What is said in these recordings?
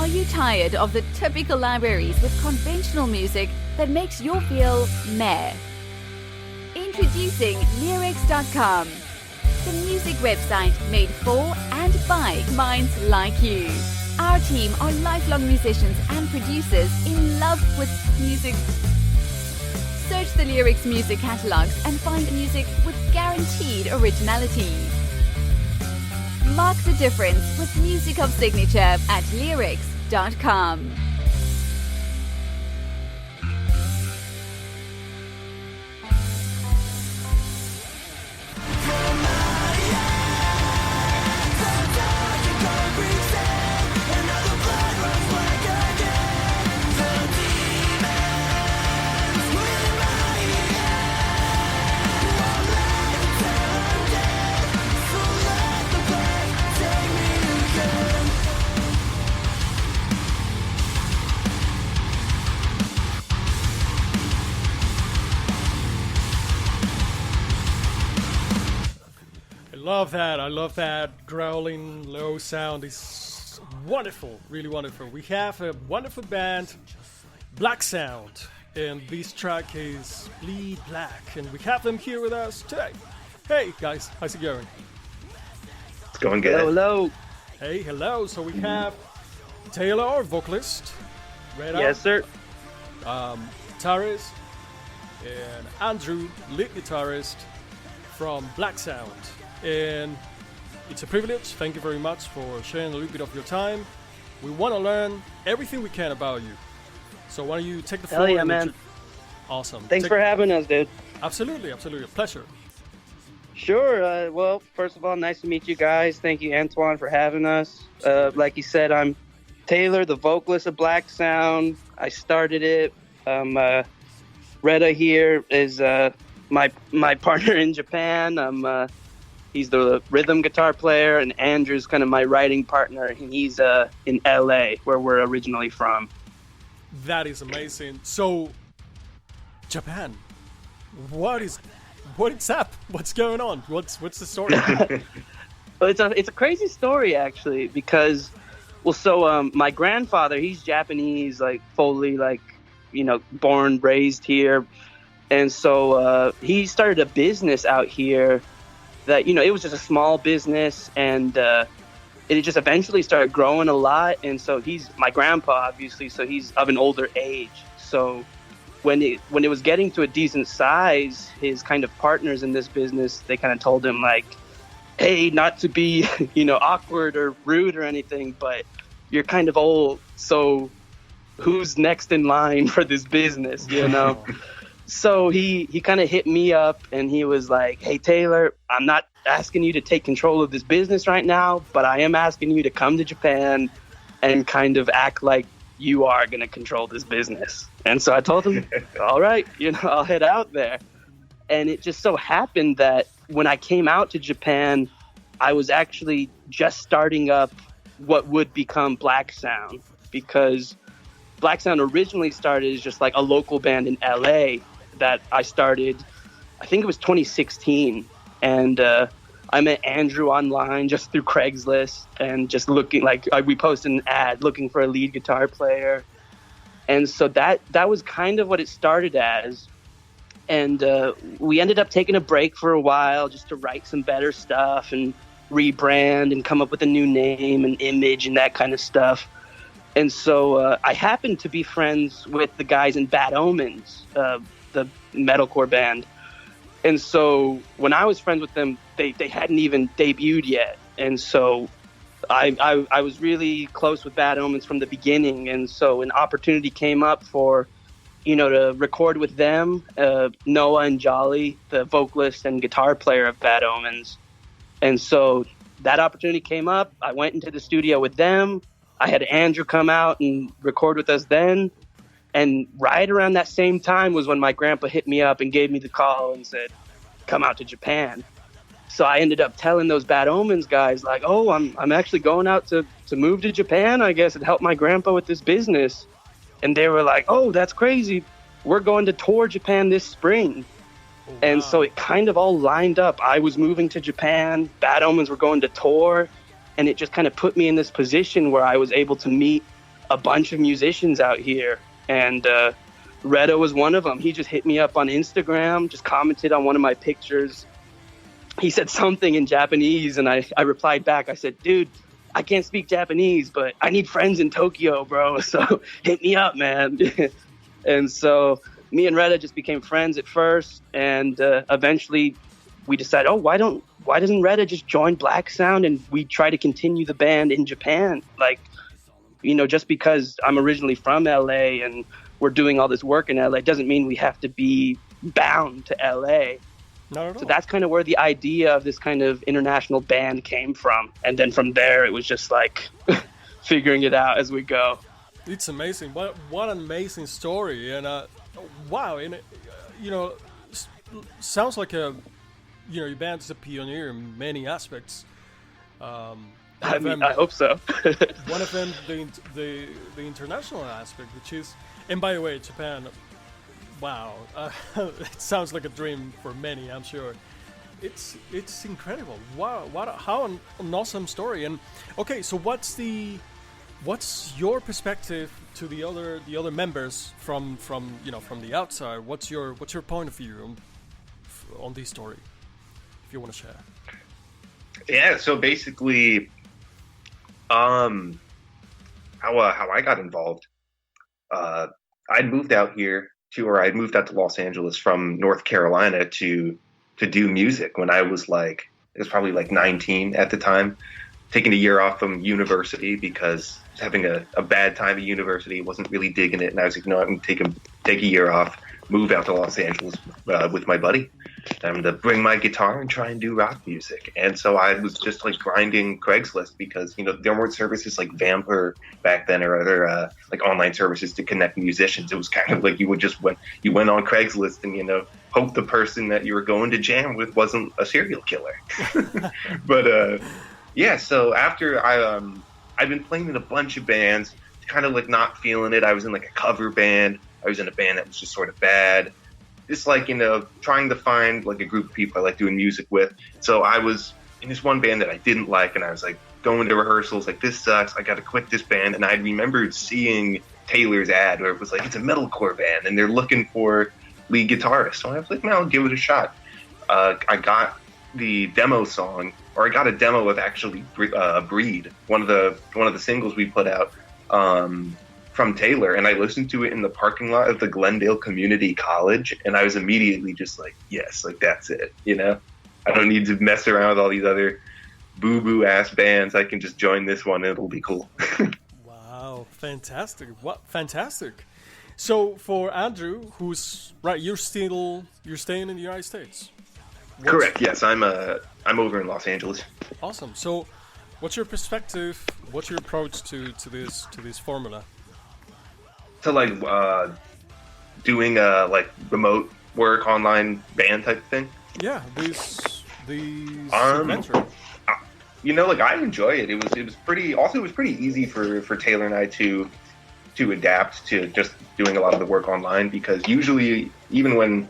you tired of the typical libraries with conventional music that makes you feel meh? Introducing Leerecs.com, the music website made for and by minds like you. Our team are lifelong musicians and producers in love with music. Search the Leerecs music catalogs and find music with guaranteed originality. Mark the difference with music of signature at Leerecs.com. I love that growling low sound. It's wonderful, really wonderful. We have a wonderful band, Blacksound, and this track is Bleed Black, and we have them here with us today. Hey guys, how's it going? It's going good. Hello. Hey, hello. So we have Taylor, our vocalist, Yes, sir. Guitarist, and Andrew, lead guitarist from Blacksound. And it's a privilege. Thank you very much for sharing a little bit of your time. We want to learn everything we can about you. So why don't you take the floor? Hell yeah, man. Awesome. Thanks for having us, dude. Absolutely, absolutely. A pleasure. Sure. Well, first of all, nice to meet you guys. Thank you, Antoine, for having us. Like you said, I'm Taylor, the vocalist of Blacksound. I started it. Reda here is my partner in Japan. He's the rhythm guitar player, and Andrew's kind of my writing partner, and he's in LA, where we're originally from. That is amazing. So, Japan, what is up? What's going on? What's the story? Well, it's a crazy story, actually, because, my grandfather, he's Japanese, like, fully, born, raised here, and so he started a business out here that, it was just a small business, and it just eventually started growing a lot. And so he's my grandpa, obviously, so he's of an older age. So when it was getting to a decent size, his kind of partners in this business, they kind of told him, like, hey, not to be, awkward or rude or anything, but you're kind of old, so who's next in line for this business, So he kind of hit me up, and he was like, hey, Taylor, I'm not asking you to take control of this business right now, but I am asking you to come to Japan and kind of act like you are going to control this business. And so I told him, all right, I'll head out there. And it just so happened that when I came out to Japan, I was actually just starting up what would become Blacksound, because Blacksound originally started as just like a local band in LA that I started, I think it was 2016. And I met Andrew online just through Craigslist, and just looking, we posted an ad looking for a lead guitar player. And so that was kind of what it started as. And we ended up taking a break for a while just to write some better stuff and rebrand and come up with a new name and image and that kind of stuff. And so I happened to be friends with the guys in Bad Omens, the metalcore band. And so when I was friends with them, they hadn't even debuted yet. And so I was really close with Bad Omens from the beginning. And so an opportunity came up for, to record with them, Noah and Jolly, the vocalist and guitar player of Bad Omens. And so that opportunity came up. I went into the studio with them. I had Andrew come out and record with us then. And right around that same time was when my grandpa hit me up and gave me the call and said, come out to Japan. So I ended up telling those Bad Omens guys, like, oh, I'm actually going out to move to Japan, I guess, and help my grandpa with this business. And they were like, oh, that's crazy. We're going to tour Japan this spring. Oh, wow. And so it kind of all lined up. I was moving to Japan. Bad Omens were going to tour. And it just kind of put me in this position where I was able to meet a bunch of musicians out here, and Reda was one of them. He just hit me up on Instagram, just commented on one of my pictures. He said something in Japanese, and I replied back. I said, dude, I can't speak Japanese, but I need friends in Tokyo, bro. So hit me up, man. And so me and Reda just became friends at first, and eventually we decided, oh, why doesn't Reda just join Blacksound and we try to continue the band in Japan? Like, you know, just because I'm originally from LA and we're doing all this work in LA doesn't mean we have to be bound to LA. Not at all. So that's kind of where the idea of this kind of international band came from. And then from there, it was just like figuring it out as we go. It's amazing. What an amazing story. And wow, and you know, sounds like your band is a pioneer in many aspects. I hope so. One of them, the international aspect, which is, and by the way, Japan, wow, it sounds like a dream for many, I'm sure. It's incredible. Wow, how an awesome story. And okay, so what's your perspective to the other members from the outside? What's your point of view on this story, if you want to share? Yeah, so basically, how I got involved, I'd moved out to Los Angeles from North Carolina to do music when I was it was probably 19 at the time, taking a year off from university because I was having a bad time at university, wasn't really digging it, and I was like, no, I'm going to take a year off, move out to Los Angeles with my buddy. I'm going to bring my guitar and try and do rock music. And so I was just grinding Craigslist because, there weren't services like Vamper back then or other online services to connect musicians. It was kind of like you went on Craigslist and, hope the person that you were going to jam with wasn't a serial killer. But yeah, so after I've been playing in a bunch of bands, kind of not feeling it. I was in a cover band. I was in a band that was just sort of bad. Just trying to find a group of people I like doing music with. So I was in this one band that I didn't like, and I was going to rehearsals this sucks. I got to quit this band. And I remembered seeing Taylor's ad where it was it's a metalcore band and they're looking for lead guitarist. So I was like, I'll give it a shot. I got the demo song, or I got a demo of actually Breed, one of the singles we put out from Taylor, and I listened to it in the parking lot of the Glendale Community College, and I was immediately just yes, that's it. I don't need to mess around with all these other boo-boo ass bands. I can just join this one and it'll be cool. Wow, fantastic. What fantastic. So for Andrew, who's right, you're staying in the United States. Correct. Yes, I'm over in Los Angeles. Awesome. So, what's your perspective? What's your approach to this formula? To doing remote work, online band type of thing. Yeah, these adventure. I enjoy it. It was pretty easy for Taylor and I to adapt to just doing a lot of the work online, because usually, even when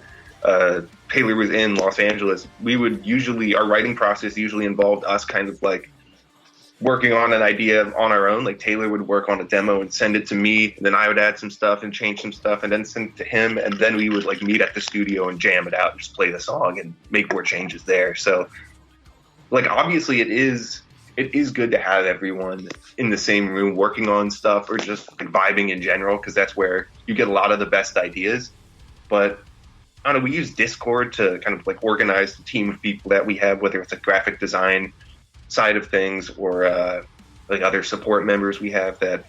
Taylor was in Los Angeles, our writing process usually involved us kind of working on an idea on our own. Taylor would work on a demo and send it to me, and then I would add some stuff and change some stuff and then send it to him, and then we would meet at the studio and jam it out and just play the song and make more changes there. So obviously it is good to have everyone in the same room working on stuff or just vibing in general, because that's where you get a lot of the best ideas. But I don't know, we use Discord to kind of organize the team of people that we have, whether it's a graphic design side of things or other support members we have that,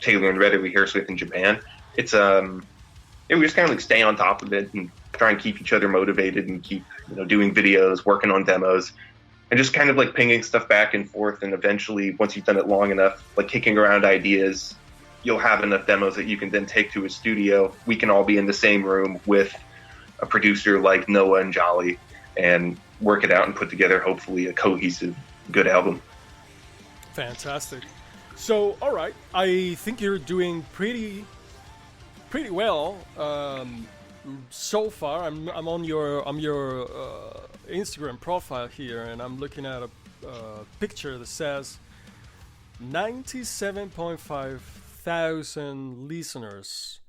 Taylor and Reda rehearse with in Japan. It's we just kind of stay on top of it and try and keep each other motivated and keep, doing videos, working on demos, and just kind of pinging stuff back and forth. And eventually, once you've done it long enough, kicking around ideas, you'll have enough demos that you can then take to a studio. We can all be in the same room with a producer like Noah and Jolly and work it out and put together, hopefully, a cohesive, good album. Fantastic. So, all right, I think you're doing pretty well so far. I'm on your Instagram profile here, and I'm looking at a picture that says 97.5 100,000 listeners.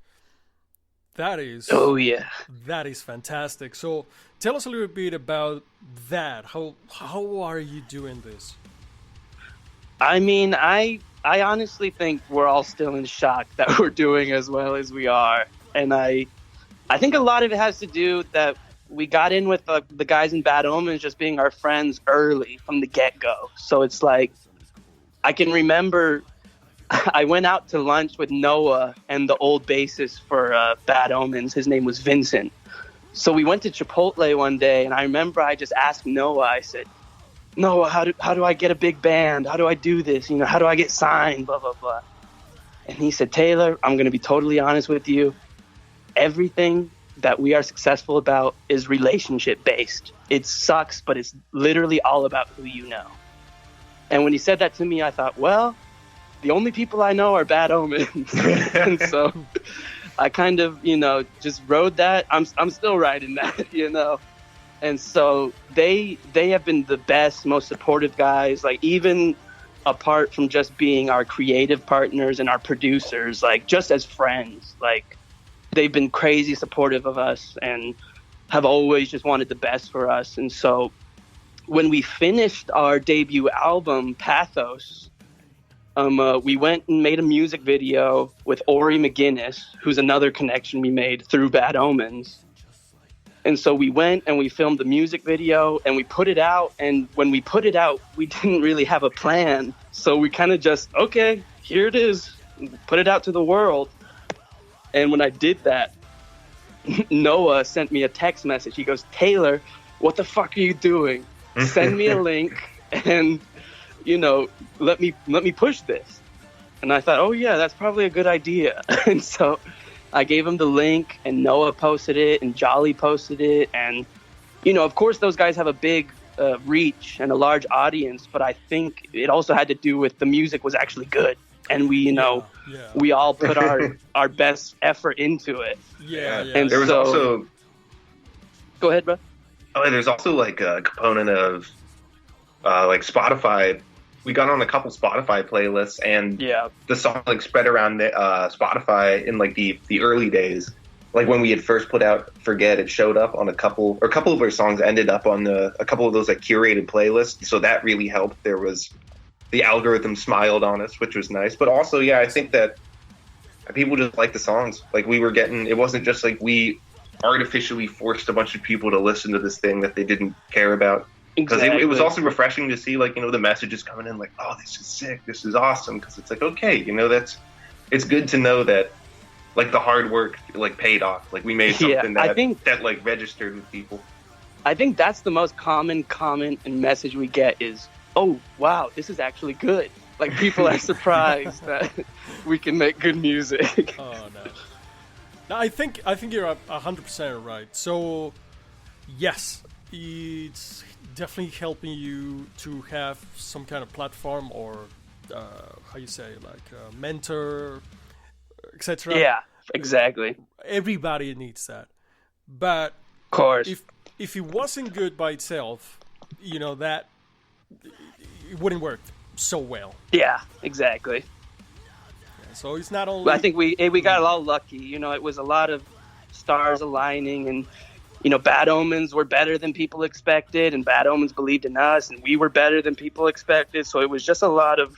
That is that is fantastic. So tell us a little bit about that. How are you doing this? I mean, I honestly think we're all still in shock that we're doing as well as we are, and I think a lot of it has to do that we got in with the guys in Bad Omens just being our friends early from the get-go. So it's like, I can remember I went out to lunch with Noah and the old bassist for Bad Omens. His name was Vincent. So we went to Chipotle one day, and I remember I just asked Noah, I said, Noah, how do I get a big band? How do I do this? You know, how do I get signed? Blah, blah, blah. And he said, Taylor, I'm going to be totally honest with you. Everything that we are successful about is relationship based. It sucks, but it's literally all about who you know. And when he said that to me, I thought, well, the only people I know are Bad Omens. And so I kind of, you know, just rode that. I'm still riding that, you know. And so they have been the best, most supportive guys, like even apart from just being our creative partners and our producers, like just as friends, like they've been crazy supportive of us and have always just wanted the best for us. And so when we finished our debut album, Pathos, we went and made a music video with Ori McGuinness, who's another connection we made through Bad Omens. And so we went and we filmed the music video and we put it out. And when we put it out, we didn't really have a plan. So we kind of just, okay, here it is. Put it out to the world. And when I did that, Noah sent me a text message. He goes, Taylor, what the fuck are you doing? Send me a link and, you know, let me push this. And I thought, oh yeah, that's probably a good idea. And so I gave him the link and Noah posted it and Jolly posted it. And, you know, of course those guys have a big reach and a large audience, but I think it also had to do with the music was actually good. And we, you know, we all put our best effort into it. Yeah. And there was also... Go ahead, bro. Oh, and there's also like a component of like Spotify. We got on a couple Spotify playlists, and the song like spread around Spotify in like the early days. Like when we had first put out Forget, it showed up on a couple of our songs ended up on a couple of those like curated playlists. So that really helped. There was the algorithm smiled on us, which was nice. But also, yeah, I think that people just like the songs. Like we were getting, it wasn't just like we artificially forced a bunch of people to listen to this thing that they didn't care about. Because it was also refreshing to see, like, you know, the messages coming in like, oh, this is sick, this is awesome. Because it's like, okay, you know, it's good to know that, like, the hard work, like, paid off. Like, we made something that, like, registered with people. I think that's the most common comment and message we get is, oh, wow, this is actually good. Like, people are surprised that we can make good music. Oh, no. No, I think you're 100% right. So, yes, it's definitely helping you to have some kind of platform or how you say, like a mentor, etc. Yeah, exactly. Everybody needs that. But of course, if it wasn't good by itself, you know, that it wouldn't work so well. Yeah, exactly. Yeah, so it's not only. But I think we got all lucky. You know, it was a lot of stars aligning, and you know, Bad Omens were better than people expected, and Bad Omens believed in us, and we were better than people expected. So it was just a lot of,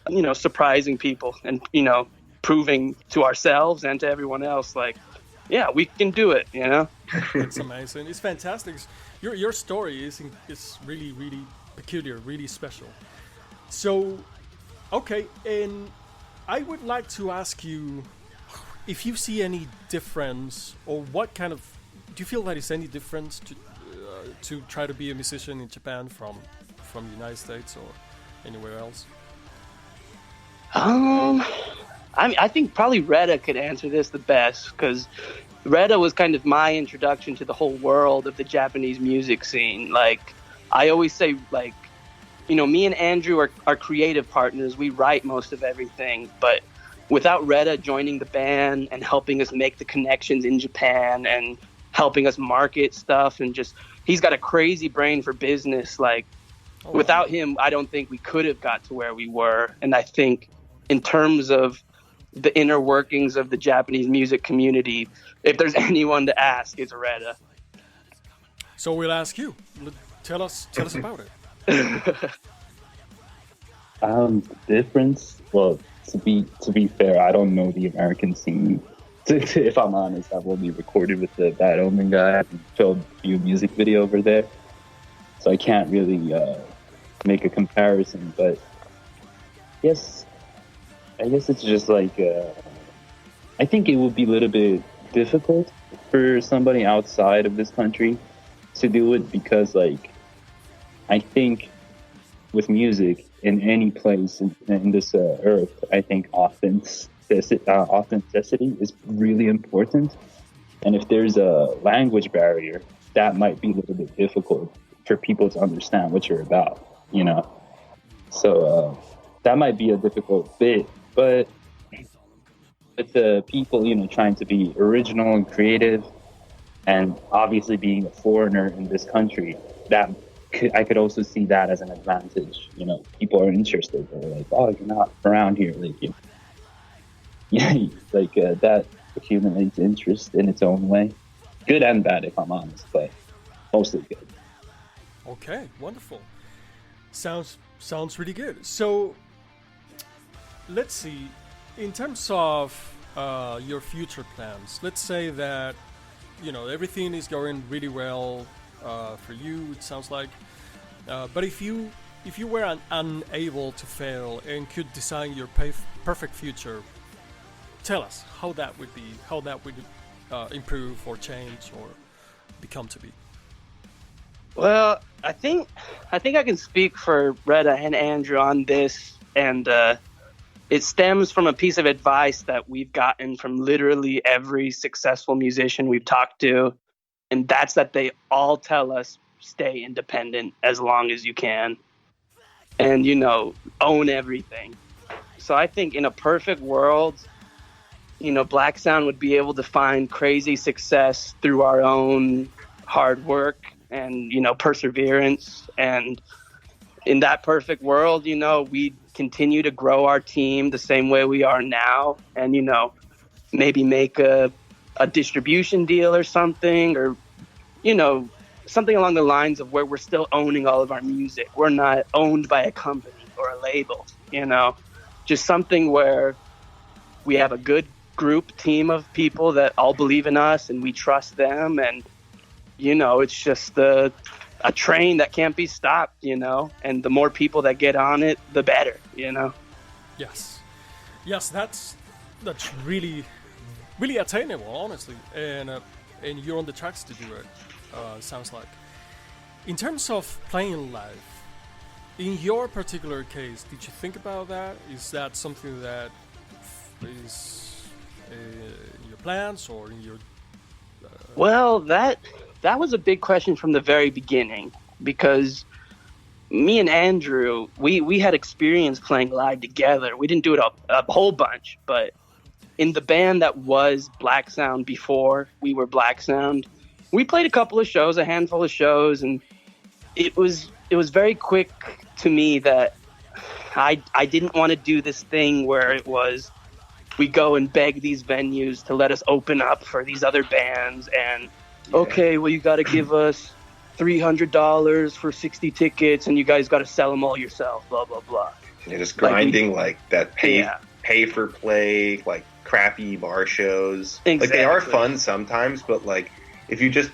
you know, surprising people, and you know, proving to ourselves and to everyone else, like, yeah, we can do it. You know, it's amazing. It's fantastic. Your story is really, really peculiar, really special. So, okay, and I would like to ask you if you see any difference, or what kind of, do you feel that is any difference to try to be a musician in Japan from the United States or anywhere else? I think probably Retta could answer this the best, because Retta was kind of my introduction to the whole world of the Japanese music scene. Like, I always say, like, you know, me and Andrew are creative partners. We write most of everything, but without Retta joining the band and helping us make the connections in Japan and helping us market stuff, and just, he's got a crazy brain for business. Like, without him, I don't think we could have got to where we were. And I think in terms of the inner workings of the Japanese music community. If there's anyone to ask, it's Reda. So we'll ask you. Tell us about it. Difference. Well, to be fair, I don't know the American scene. If I'm honest, I've only recorded with the Bad Omen guy and filmed a few music video over there, so I can't really make a comparison. But yes, I guess it's just like I think it would be a little bit difficult for somebody outside of this country to do it, because like I think with music in any place in this earth, I think authenticity is really important. And if there's a language barrier, that might be a little bit difficult for people to understand what you're about, you know? So that might be a difficult bit, but with the people, you know, trying to be original and creative, and obviously being a foreigner in this country, I could also see that as an advantage. You know, people are interested. They're like, oh, you're not around here. Like, yeah, like that accumulates interest in its own way. Good and bad, if I'm honest, but mostly good. Okay, wonderful. Sounds really good. So let's see. In terms of your future plans, let's say that, you know, everything is going really well for you, it sounds like. But if you were unable to fail and could design your perfect future, tell us how that would improve or change or become to be. Well, I think I can speak for Reda and Andrew on this, and it stems from a piece of advice that we've gotten from literally every successful musician we've talked to, and that's that they all tell us, stay independent as long as you can, and, you know, own everything. So I think in a perfect world, you know, Blacksound would be able to find crazy success through our own hard work and, you know, perseverance. And in that perfect world, you know, we'd continue to grow our team the same way we are now, and, you know, maybe make a distribution deal or something, or, you know, something along the lines of where we're still owning all of our music. We're not owned by a company or a label, you know, just something where we have a good team of people that all believe in us and we trust them. And, you know, it's just a train that can't be stopped, you know, and the more people that get on it, the better, you know? Yes, that's really, really attainable, honestly. And you're on the tracks to do it. Sounds like. In terms of playing live, in your particular case, did you think about that? Is that something that is in your plans or in your? Well, that was a big question from the very beginning, because me and Andrew, we had experience playing live together. We didn't do it a whole bunch, but in the band that was Blacksound before we were Blacksound, we played a handful of shows, and it was very quick to me that I didn't want to do this thing where it was we go and beg these venues to let us open up for these other bands, and okay, well, you got to give us $300 for 60 tickets, and you guys got to sell them all yourself, blah blah blah. You're just grinding like that pay for play, like crappy bar shows. Exactly. Like, they are fun sometimes, but like, if you just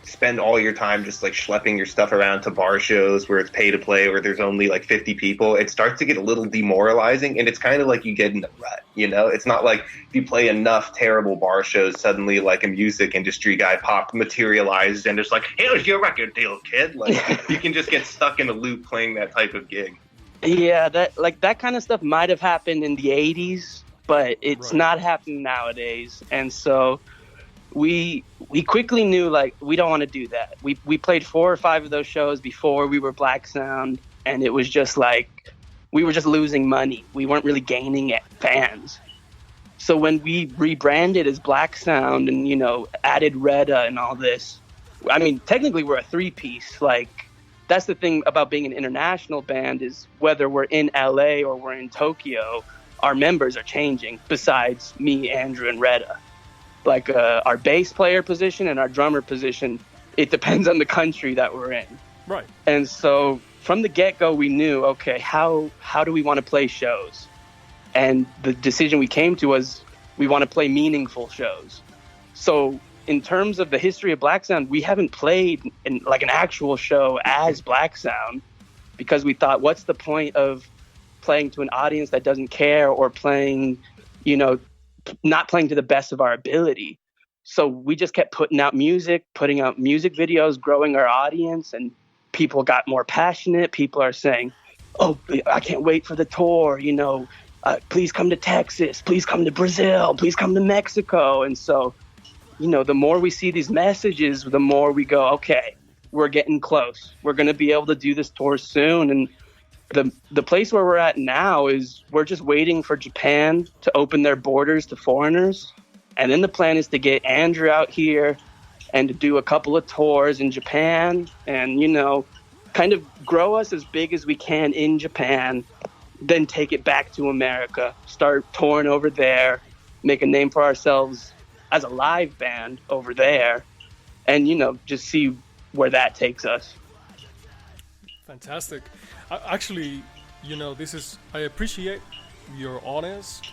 spend all your time just like schlepping your stuff around to bar shows where it's pay to play, where there's only like 50 people, it starts to get a little demoralizing, and it's kind of like you get in a rut, you know? It's not like if you play enough terrible bar shows, suddenly like a music industry guy materialized and just like, here's your record deal, kid. Like, you can just get stuck in a loop playing that type of gig. Yeah, that kind of stuff might have happened in the 80s, but it's not happening nowadays. And so we quickly knew, like, we don't want to do that. We played 4 or 5 of those shows before we were Blacksound, and it was just like we were just losing money. We weren't really gaining fans. So when we rebranded as Blacksound and, you know, added Reda and all this, I mean, technically we're a 3-piece. Like, that's the thing about being an international band, is whether we're in LA or we're in Tokyo, our members are changing besides me, Andrew, and Retta. Like our bass player position and our drummer position, it depends on the country that we're in. Right. And so from the get-go, we knew, okay, how do we want to play shows? And the decision we came to was we want to play meaningful shows. So in terms of the history of Blacksound, we haven't played in like an actual show as Blacksound because we thought, what's the point of playing to an audience that doesn't care or playing, you know, not playing to the best of our ability. So we just kept putting out music videos, growing our audience, and people got more passionate. People are saying, oh, I can't wait for the tour, you know, please come to Texas, please come to Brazil, please come to Mexico. And so, you know, the more we see these messages, the more we go, okay, we're getting close. We're going to be able to do this tour soon. And the place where we're at now is we're just waiting for Japan to open their borders to foreigners. And then the plan is to get Andrew out here and to do a couple of tours in Japan and, you know, kind of grow us as big as we can in Japan, then take it back to America, start touring over there, make a name for ourselves as a live band over there, and, you know, just see where that takes us. Fantastic. Actually, you know, I appreciate your honest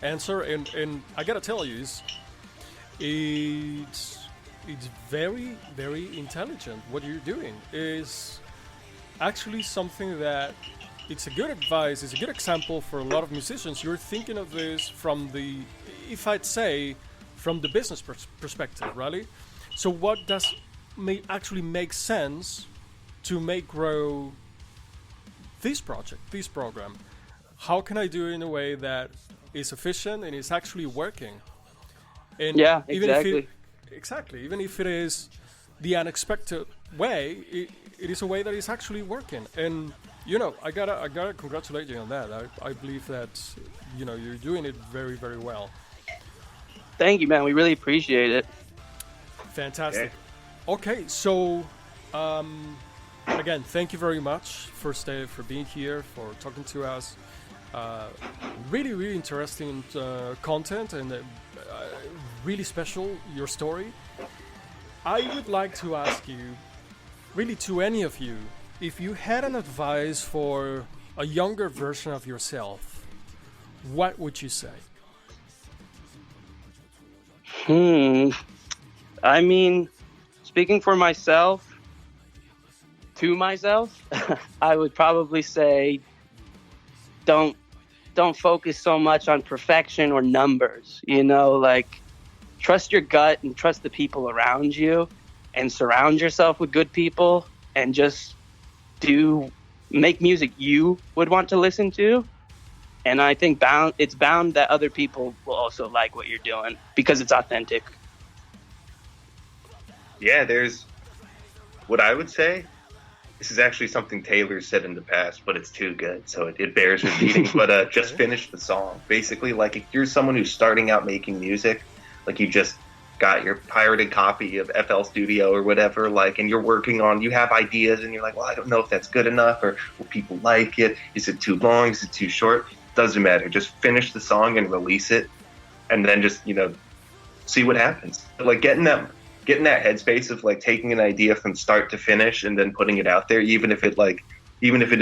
answer, and I gotta tell you, it's very, very intelligent. What you're doing is actually something that it's a good advice, it's a good example for a lot of musicians. You're thinking of this from the, if I'd say, from the business perspective, really. So what actually make sense to make grow this project, this program? How can I do it in a way that is efficient and is actually working? And yeah, exactly. Even if it is the unexpected way, it is a way that is actually working. And you know, I gotta congratulate you on that. I believe that, you know, you're doing it very, very well. Thank you, man. We really appreciate it. Fantastic. Okay, so again, thank you very much for being here, for talking to us. Really, really interesting content and really special, your story. I would like to ask you, really to any of you, if you had an advice for a younger version of yourself, what would you say? I mean, speaking for myself, to myself, I would probably say don't focus so much on perfection or numbers, you know, like trust your gut and trust the people around you and surround yourself with good people and just make music you would want to listen to. And I think it's bound that other people will also like what you're doing because it's authentic. Yeah, there's what I would say. This is actually something Taylor said in the past, but it's too good, so it bears repeating. But just finish the song. Basically, like if you're someone who's starting out making music, like you just got your pirated copy of FL Studio or whatever, like, and you're working on, you have ideas, and you're like, well, I don't know if that's good enough, or will people like it? Is it too long? Is it too short? Doesn't matter. Just finish the song and release it, and then just, you know, see what happens. Like getting that headspace of like taking an idea from start to finish and then putting it out there, even if it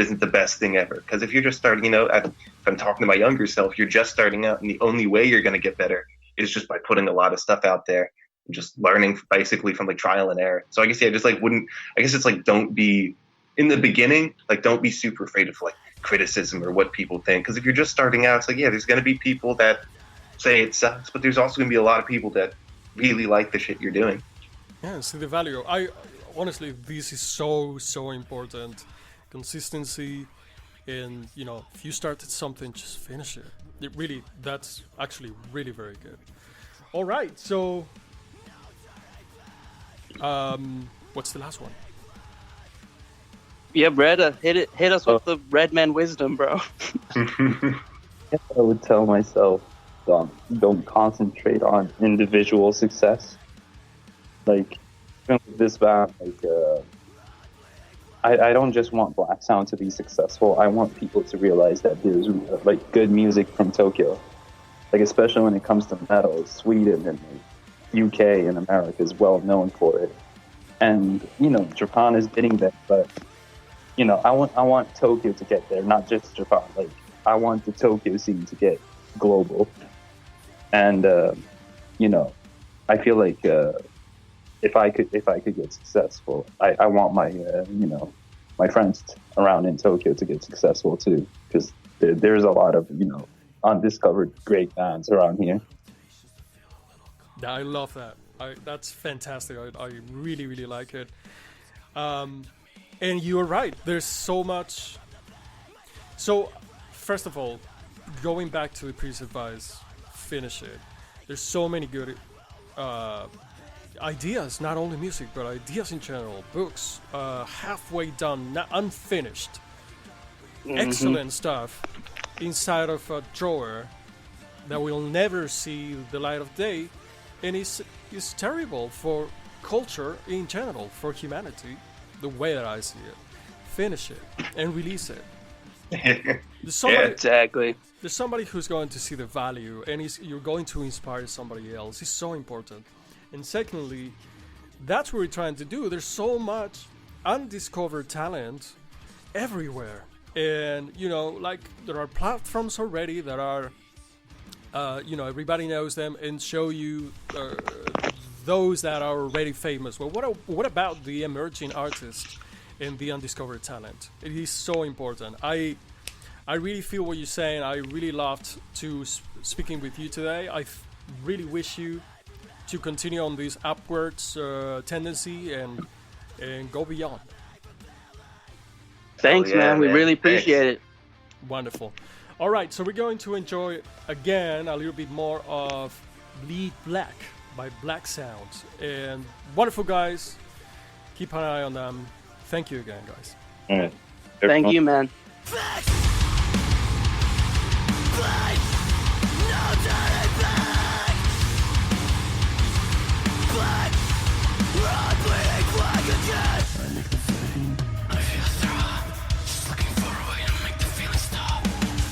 isn't the best thing ever. Because if you're just starting, you know, if I'm talking to my younger self, you're just starting out, and the only way you're going to get better is just by putting a lot of stuff out there and just learning basically from like trial and error. So I guess, yeah, just like it's like, don't be in the beginning, like don't be super afraid of like criticism or what people think. Because if you're just starting out, it's like, yeah, there's going to be people that say it sucks, but there's also going to be a lot of people that really like the shit you're doing. Yeah, see the value. I honestly, this is so important. Consistency, and you know, if you started something, just finish it. That's actually really very good. All right, so what's the last one? Yeah, Brett, hit us with the Red Man wisdom, bro. I would tell myself, don't concentrate on individual success. Like this band, like I don't just want Blacksound to be successful. I want people to realize that there's like good music from Tokyo, like especially when it comes to metal. Sweden and the UK and America is well known for it, and you know Japan is getting there. But you know, I want Tokyo to get there, not just Japan. Like I want the Tokyo scene to get global, and you know, I feel like if I could get successful, I want my you know, my friends around in Tokyo to get successful too, because there's a lot of, you know, undiscovered great bands around here. Yeah, I love that. That's fantastic. I really, really like it. And you're right. There's so much. So, first of all, going back to the previous advice, finish it. There's so many good ideas, not only music, but ideas in general. Books, halfway done, not unfinished. Excellent stuff inside of a drawer that will never see the light of day, and is terrible for culture in general, for humanity, the way that I see it. Finish it and release it. Exactly. There's somebody who's going to see the value, and you're going to inspire somebody else. It's so important. And secondly, that's what we're trying to do. There's so much undiscovered talent everywhere. And, you know, like there are platforms already that are, you know, everybody knows them and show you those that are already famous. Well, what about the emerging artists and the undiscovered talent? It is so important. I really feel what you're saying. I really loved speaking with you today. I really wish you to continue on this upwards tendency and go beyond. Thanks, man. We really appreciate it. Wonderful. All right, so we're going to enjoy again a little bit more of Bleed Black by Blacksound. And wonderful guys. Keep an eye on them. Thank you again, guys. All right. Thank you, man.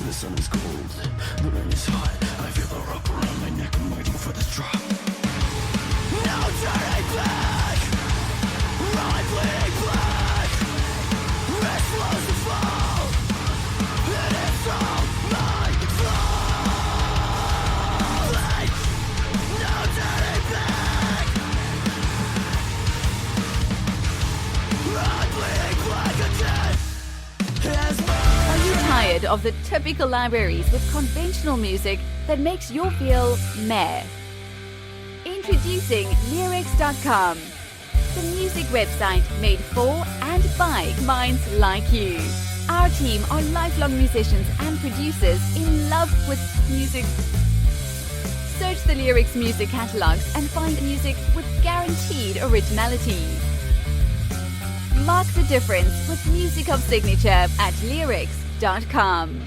The sun is cold, the rain is hot. I feel the rope around my neck, I'm waiting for this drop. No turning back, run bleeding black. Wrist slows to fall, and it's all my fault. No turning back, run bleeding black again. Are you tired of the typical libraries with conventional music that makes you feel meh? Introducing Leerecs.com, the music website made for and by minds like you. Our team are lifelong musicians and producers in love with music. Search the Leerecs music catalogs and find music with guaranteed originality. Mark the difference with music of signature at Leerecs.com.